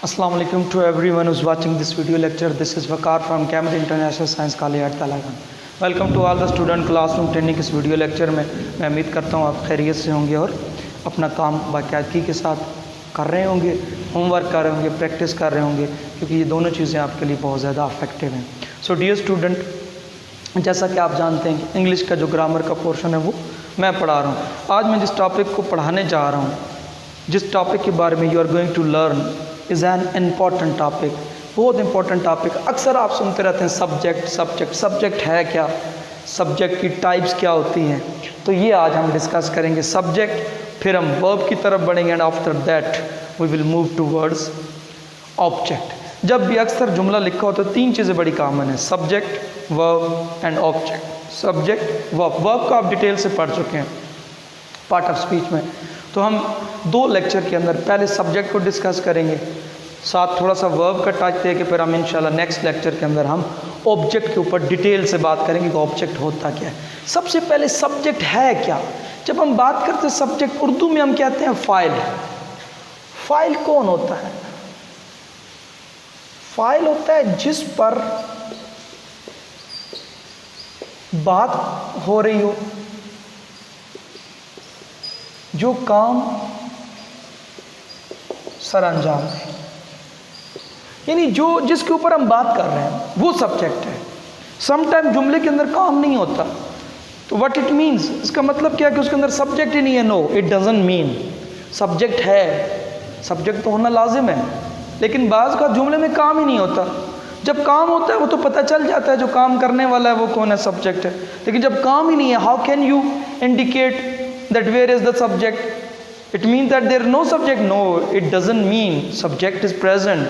Assalamu alaikum to everyone who's watching this video lecture. This is Waqar from Cambridge International Science College at Talagan. Welcome to all the student classroom training इस video lecture में मैं उम्मीद करता हूँ आप खैरियत से होंगे और अपना काम बाकायदगी के साथ कर रहे होंगे, होमवर्क कर रहे होंगे, प्रैक्टिस कर रहे होंगे, क्योंकि ये दोनों चीज़ें आपके लिए बहुत ज़्यादा अफेक्टिव हैं। सो डियर स्टूडेंट, जैसा कि आप जानते हैं कि इंग्लिश का जो ग्रामर का पोर्शन है वो मैं पढ़ा रहा हूँ। आज मैं जिस टॉपिक को पढ़ाने जा रहा हूँ, जिस टॉपिक के बारे में you are going to learn is an important topic, बहुत इंपॉर्टेंट टॉपिक। अक्सर आप सुनते रहते हैं सब्जेक्ट है क्या, सब्जेक्ट की टाइप्स क्या होती हैं, तो ये आज हम डिस्कस करेंगे सब्जेक्ट, फिर हम वर्ब की तरफ बढ़ेंगे and after that we will move towards object. जब भी अक्सर जुमला लिखा हो तो तीन चीज़ें बड़ी कॉमन है, subject, verb and object. Subject verb को आप डिटेल से पढ़ चुके हैं पार्ट ऑफ स्पीच में, तो हम दो लेक्चर के अंदर पहले सब्जेक्ट को डिस्कस करेंगे, साथ थोड़ा सा वर्ब का टच दे के फिर हम इंशाल्लाह नेक्स्ट लेक्चर के अंदर हम ऑब्जेक्ट के ऊपर डिटेल से बात करेंगे कि ऑब्जेक्ट होता क्या है। सबसे पहले सब्जेक्ट है क्या। जब हम बात करते हैं सब्जेक्ट, उर्दू में हम कहते हैं फाइल। फाइल कौन होता है? फाइल होता है जिस पर बात हो रही हो, जो काम सर अंजाम है, यानी जो जिसके ऊपर हम बात कर रहे हैं वो सब्जेक्ट है। समटाइम जुमले के अंदर काम नहीं होता, तो व्हाट इट मीन्स, इसका मतलब क्या है कि उसके अंदर सब्जेक्ट ही नहीं है। No, it doesn't mean subject है, सब्जेक्ट तो होना लाजिम है, लेकिन बाज़ का जुमले में काम ही नहीं होता। जब काम होता है वो तो पता चल जाता है जो काम करने वाला है वो कौन है, सब्जेक्ट है। लेकिन जब काम ही नहीं है, how can you indicate that where is the subject? It means that there is no subject. No, it doesn't mean subject is present.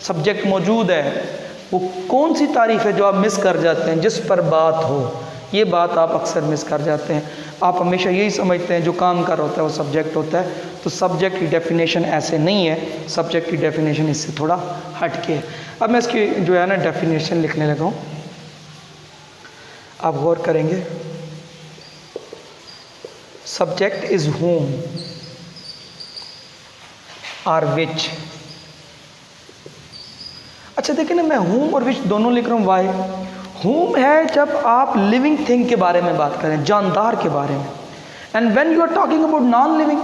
subject मौजूद है। वो कौन सी तारीफ है जो आप मिस कर जाते हैं, जिस पर बात हो, ये बात आप अक्सर मिस कर जाते हैं। आप हमेशा यही समझते हैं जो काम कर होता है वो सब्जेक्ट होता है, तो सब्जेक्ट की डेफिनेशन ऐसे नहीं है, सब्जेक्ट की डेफिनेशन इससे थोड़ा हट के है। अब मैं इसकी जो है ना डेफिनेशन लिखने लगा हूँ, आप गौर करेंगे। Subject is whom or which। अच्छा देखिए ना, मैं whom और which दोनों लिख रहा हूँ। why? whom है जब आप लिविंग थिंग के बारे में बात करें, जानदार के बारे में। And when you are talking about non living,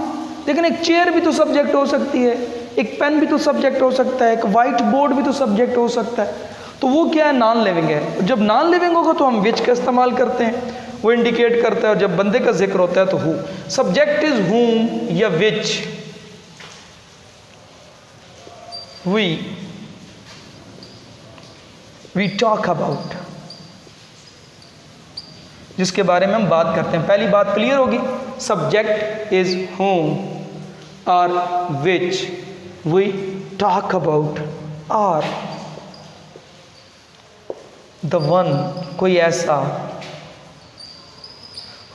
लेकिन एक चेयर भी तो सब्जेक्ट हो सकती है, एक पेन भी तो सब्जेक्ट हो सकता है, एक वाइट बोर्ड भी तो सब्जेक्ट हो सकता है, तो वो क्या है, नॉन लिविंग है। जब नॉन लिविंग होगा तो हम विच का इस्तेमाल करते हैं, वो इंडिकेट करता है। और जब बंदे का जिक्र होता है तो हु। सब्जेक्ट इज हुम या विच वी टॉक अबाउट, जिसके बारे में हम बात करते हैं। पहली बात क्लियर होगी, सब्जेक्ट इज हुम और विच वी टॉक अबाउट, और द वन, कोई ऐसा,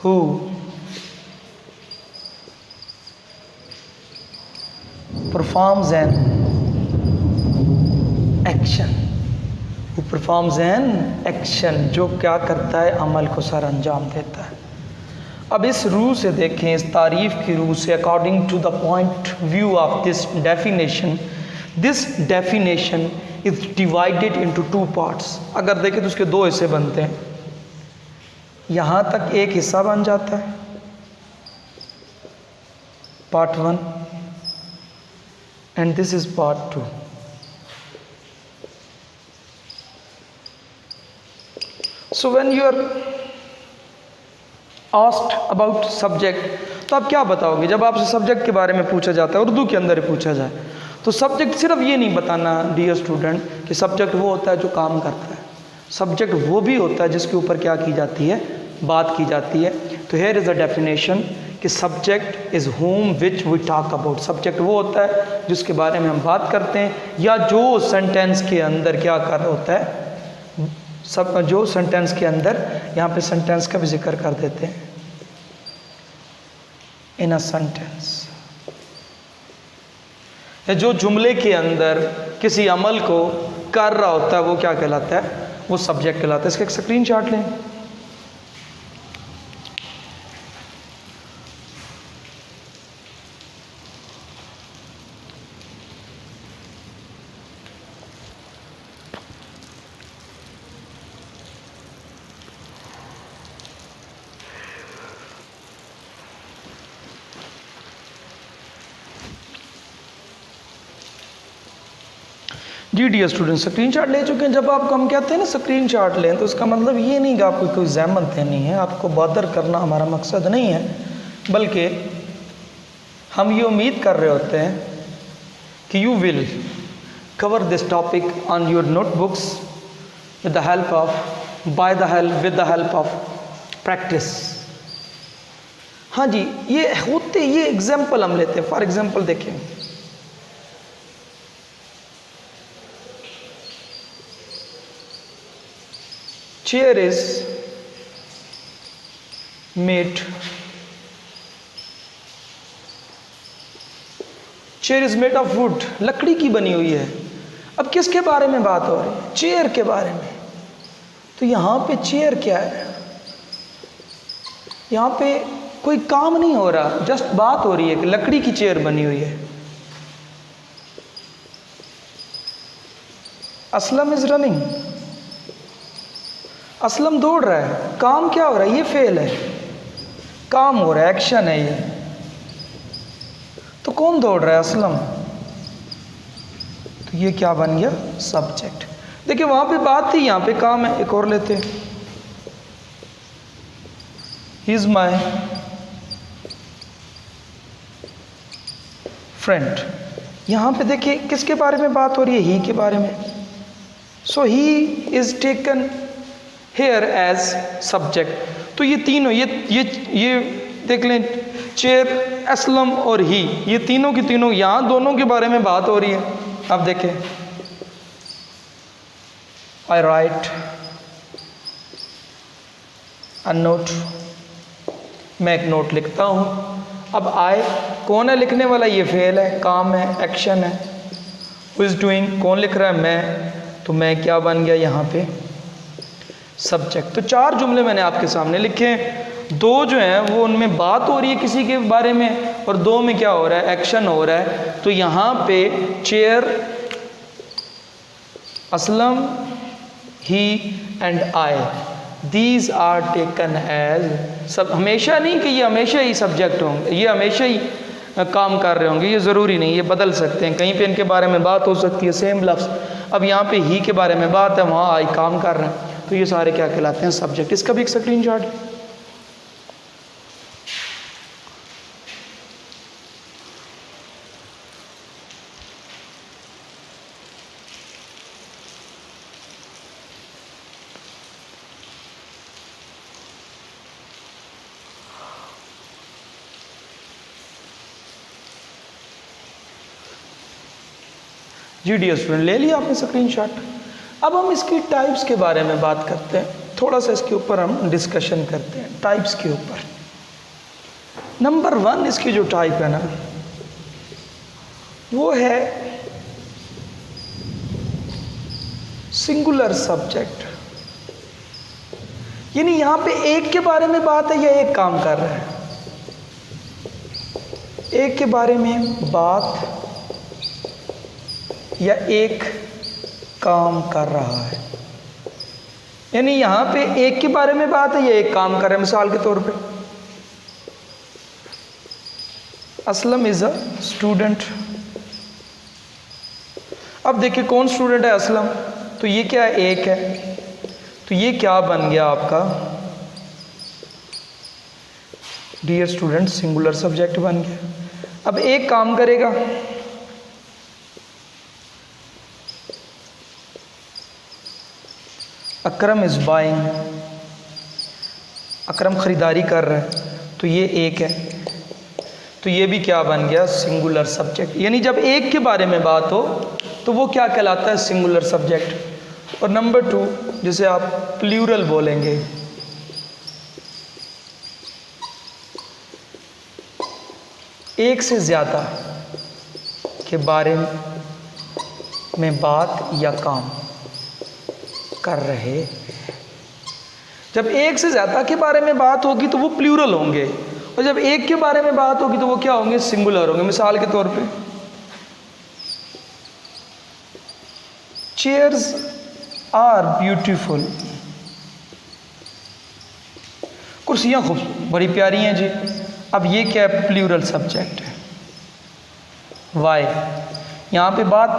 who performs an action, who performs an action, जो क्या करता है, अमल को सर अंजाम देता है। अब इस रूह से देखें, इस तारीफ की रूह से, according to the point view of this definition is divided into two parts. अगर देखें तो उसके दो हिस्से बनते हैं। यहाँ तक एक हिस्सा बन जाता है part 1 and this is part 2। So when you are asked about subject, तो आप क्या बताओगे जब आपसे सब्जेक्ट के बारे में पूछा जाता है, उर्दू के अंदर ही पूछा जाए, तो सब्जेक्ट सिर्फ ये नहीं बताना डियर स्टूडेंट कि सब्जेक्ट वो होता है जो काम करता है। सब्जेक्ट वो भी होता है जिसके ऊपर क्या की जाती है, बात की जाती है। तो हेयर इज़ द डेफिनेशन कि subject is whom which we talk about. Subject वो होता है जिसके बारे में हम बात करते हैं, या जो सेंटेंस के अंदर क्या कर रहा होता है, सब जो सेंटेंस के अंदर, यहाँ पे सेंटेंस का भी जिक्र कर देते हैं, इन अ सेंटेंस, जो जुमले के अंदर किसी अमल को कर रहा होता है वो क्या कहलाता है, वो सब्जेक्ट कहलाता है। इसका एक स्क्रीनशॉट लें। जी डियर स्टूडेंट, स्क्रीनशॉट ले चुके हैं। जब आपको हम कहते हैं ना स्क्रीनशॉट लें, तो उसका मतलब ये नहीं कि आपको कोई ज़हमत देनी है, आपको बदर करना हमारा मकसद नहीं है, बल्कि हम ये उम्मीद कर रहे होते हैं कि you will cover this topic on your notebooks with the help of with the help of practice. हाँ जी, ये एग्जाम्पल हम लेते हैं। फॉर एग्जाम्पल देखें, chair is made of would, लकड़ी की बनी हुई है। अब किसके बारे में बात हो रही है? चेयर के बारे में। तो यहां पे चेयर क्या है? यहां पे कोई काम नहीं हो रहा, जस्ट बात हो रही है कि लकड़ी की चेयर बनी हुई है। असलम इज रनिंग, असलम दौड़ रहा है। काम क्या हो रहा है? ये फेल है, काम हो रहा है, एक्शन है ये। तो कौन दौड़ रहा है? असलम। तो ये क्या बन गया? सब्जेक्ट। देखिए वहां पे बात थी, यहां पे काम है। एक और लेते हैं, ही इज माई फ्रेंड। यहां पे देखिए किसके बारे में बात हो रही है? ही के बारे में। So he is taken here as subject. तो ये तीनों ये देख लें, चेयर, असलम और ही, ये तीनों की तीनों यहां दोनों के बारे में बात हो रही है। अब देखें, आई राइट अ नोट, मैं एक नोट लिखता हूं। अब आई कौन है लिखने वाला? ये फेल है, काम है, एक्शन है। हु इज डूइंग, कौन लिख रहा है? मैं। तो मैं क्या बन गया यहां पे? सब्जेक्ट। तो 4 जुमले मैंने आपके सामने लिखे हैं। 2 जो हैं वो उनमें बात हो रही है किसी के बारे में, और 2 में क्या हो रहा है? एक्शन हो रहा है। तो यहाँ पे chair, Aslam, he and I, these are taken as sub. हमेशा नहीं कि ये हमेशा ही सब्जेक्ट होंगे, ये हमेशा ही काम कर रहे होंगे, ये ज़रूरी नहीं, ये बदल सकते हैं। कहीं पे इनके बारे में बात हो सकती है, सेम लफ्ज़। अब यहाँ पे ही के बारे में बात है, वहाँ आई काम कर रहे हैं। तो ये सारे क्या कहलाते हैं? सब्जेक्ट। इसका भी एक स्क्रीनशॉट है। जी डियर स्टूडेंट, ले लिया आपने स्क्रीनशॉट। अब हम इसकी टाइप्स के बारे में बात करते हैं, थोड़ा सा इसके ऊपर हम डिस्कशन करते हैं टाइप्स के ऊपर। नंबर 1 इसकी जो टाइप है ना, वो है सिंगुलर सब्जेक्ट। यानी यहां पे एक के बारे में बात है या एक काम कर रहा है? एक के बारे में बात या एक काम कर रहा है। यानी यहां पे एक के बारे में बात है या एक काम कर रहा है। मिसाल के तौर पे, असलम इज अ स्टूडेंट। अब देखिए कौन स्टूडेंट है? असलम। तो ये क्या है? एक है। तो ये क्या बन गया आपका? डियर स्टूडेंट, सिंगुलर सब्जेक्ट बन गया। अब एक काम करेगा, अकरम इज बाइंग। अकरम खरीदारी कर रहा है। तो ये एक है। तो ये भी क्या बन गया? Singular subject. यानी जब एक के बारे में बात हो तो वो क्या कहलाता है? Singular subject. और नंबर 2 जिसे आप प्लूरल बोलेंगे, एक से ज़्यादा के बारे में बात या काम कर रहे। जब एक से ज़्यादा के बारे में बात होगी तो वो प्लूरल होंगे, और जब एक के बारे में बात होगी तो वो क्या होंगे? सिंगुलर होंगे। मिसाल के तौर पे, चेयर्स आर ब्यूटीफुल। कुर्सियाँ खूब बड़ी प्यारी हैं जी। अब ये क्या है? प्लूरल सब्जेक्ट है। वाई, यहाँ पे बात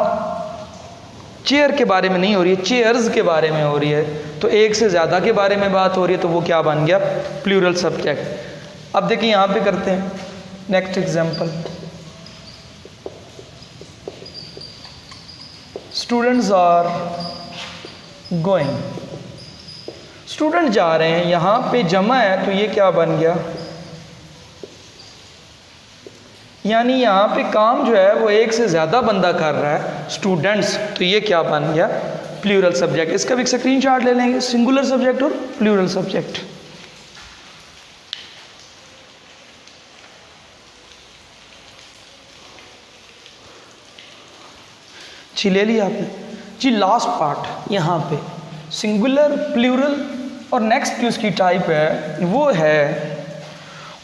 चेयर के बारे में नहीं हो रही है, चेयर्स के बारे में हो रही है, तो एक से ज़्यादा के बारे में बात हो रही है, तो वो क्या बन गया? Plural subject. अब देखिए यहाँ पे करते हैं next example. Students are going, student जा रहे हैं, यहाँ पे जमा है तो ये क्या बन गया? यानी यहाँ पे काम जो है वो एक से ज़्यादा बंदा कर रहा है, स्टूडेंट्स, तो ये क्या बन गया? Plural subject. इसका भी एक स्क्रीनशॉट ले लेंगे, सिंगुलर सब्जेक्ट और प्लूरल सब्जेक्ट। जी ले लिया आपने जी। लास्ट पार्ट यहाँ पे सिंगुलर, प्लूरल और नेक्स्ट की उसकी टाइप है वो है,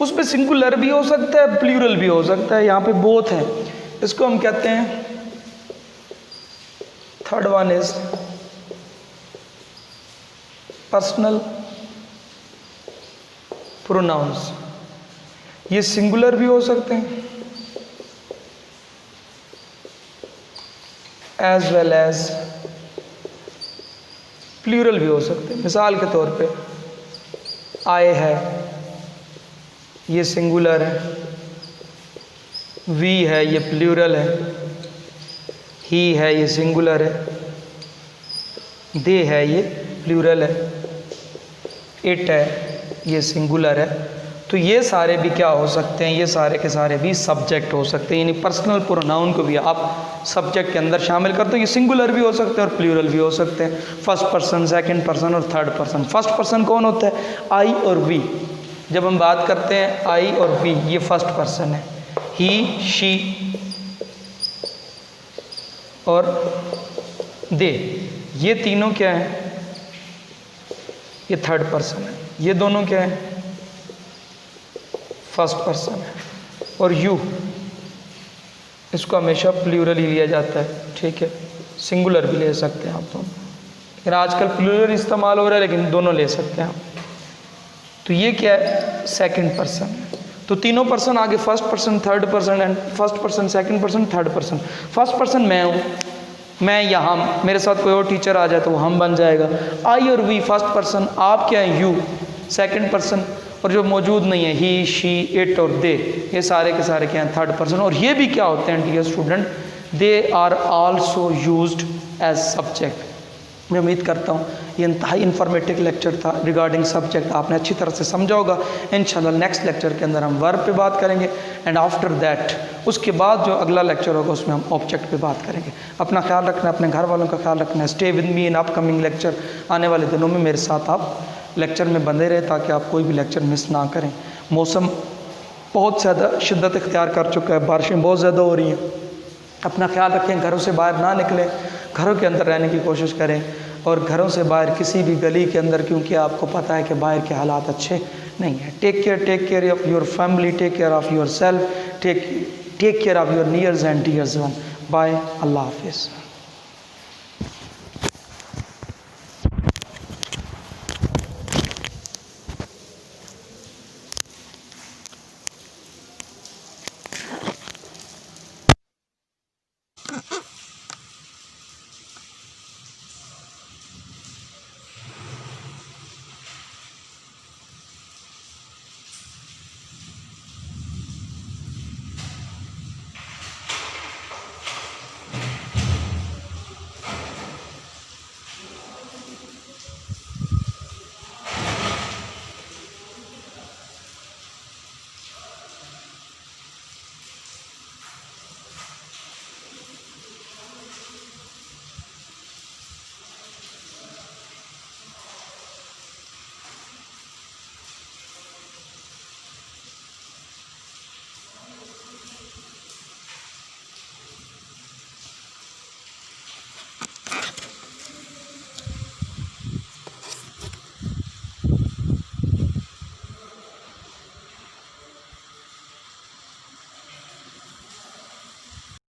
उसमें सिंगुलर भी हो सकता है, प्लूरल भी हो सकता है, यहाँ पे बोथ है। इसको हम कहते हैं, third one is personal pronouns. ये सिंगुलर भी हो सकते हैं एज वेल एज प्लूरल भी हो सकते हैं। मिसाल के तौर पे आए है, ये सिंगुलर है, वी है, ये प्लूरल है, ही है, ये सिंगुलर है, दे है, ये प्लूरल है, इट है, ये सिंगुलर है। तो ये सारे भी क्या हो सकते हैं? ये सारे के सारे भी सब्जेक्ट हो सकते हैं, यानी पर्सनल प्रोनाउन को भी आप सब्जेक्ट के अंदर शामिल करते हो। ये सिंगुलर भी हो सकते हैं और प्लूरल भी हो सकते हैं। फर्स्ट पर्सन, सेकंड पर्सन और थर्ड पर्सन। फर्स्ट पर्सन कौन होता है? आई और वी। जब हम बात करते हैं आई और वी, ये फर्स्ट पर्सन है। ही, शी और दे, ये तीनों क्या है? ये थर्ड पर्सन है। ये दोनों क्या है? फर्स्ट पर्सन है। और यू, इसको हमेशा प्लूरल ही लिया जाता है, ठीक है। सिंगुलर भी ले सकते हैं आप दोनों, लेकिन आजकल प्लूरल इस्तेमाल हो रहा है, लेकिन दोनों ले सकते हैं आप। तो ये क्या है? सेकंड पर्सन है। तो तीनों पर्सन आगे first person, third person and first person, second person, third person. First person मैं हूँ, मैं यहाँ, मेरे साथ कोई और टीचर आ जाए तो वो हम बन जाएगा। आई और वी फर्स्ट पर्सन, आप क्या है? यू सेकंड पर्सन, और जो मौजूद नहीं है ही, शी, इट और दे, ये सारे के सारे क्या हैं? Third person. और ये भी क्या होते हैं dear student? They are also used as subject. मैं उम्मीद करता हूँ ये इंतहाई इन्फॉर्मेटिव लेक्चर था रिगार्डिंग सब्जेक्ट, आपने अच्छी तरह से समझा होगा। इंशाल्लाह नेक्स्ट लेक्चर के अंदर हम वर्ब पे बात करेंगे, एंड आफ्टर दैट, उसके बाद जो अगला लेक्चर होगा उसमें हम ऑब्जेक्ट पे बात करेंगे। अपना ख्याल रखना, अपने घर वालों का ख्याल रखना है। Stay with me in upcoming lecture. आने वाले दिनों में मेरे साथ आप लेक्चर में बंधे रहे ताकि आप कोई भी लेक्चर मिस ना करें। मौसम बहुत ज़्यादा शिद्दत इख्तियार कर चुका है, बारिशें बहुत ज़्यादा हो रही हैं। अपना ख्याल रखें, घरों से बाहर ना निकलें, घरों के अंदर रहने की कोशिश करें, और घरों से बाहर किसी भी गली के अंदर, क्योंकि आपको पता है कि बाहर के हालात अच्छे नहीं हैं। Take care of your family, take care of your self, take care of your nears and dears one. Bye, अल्लाह हाफिज़।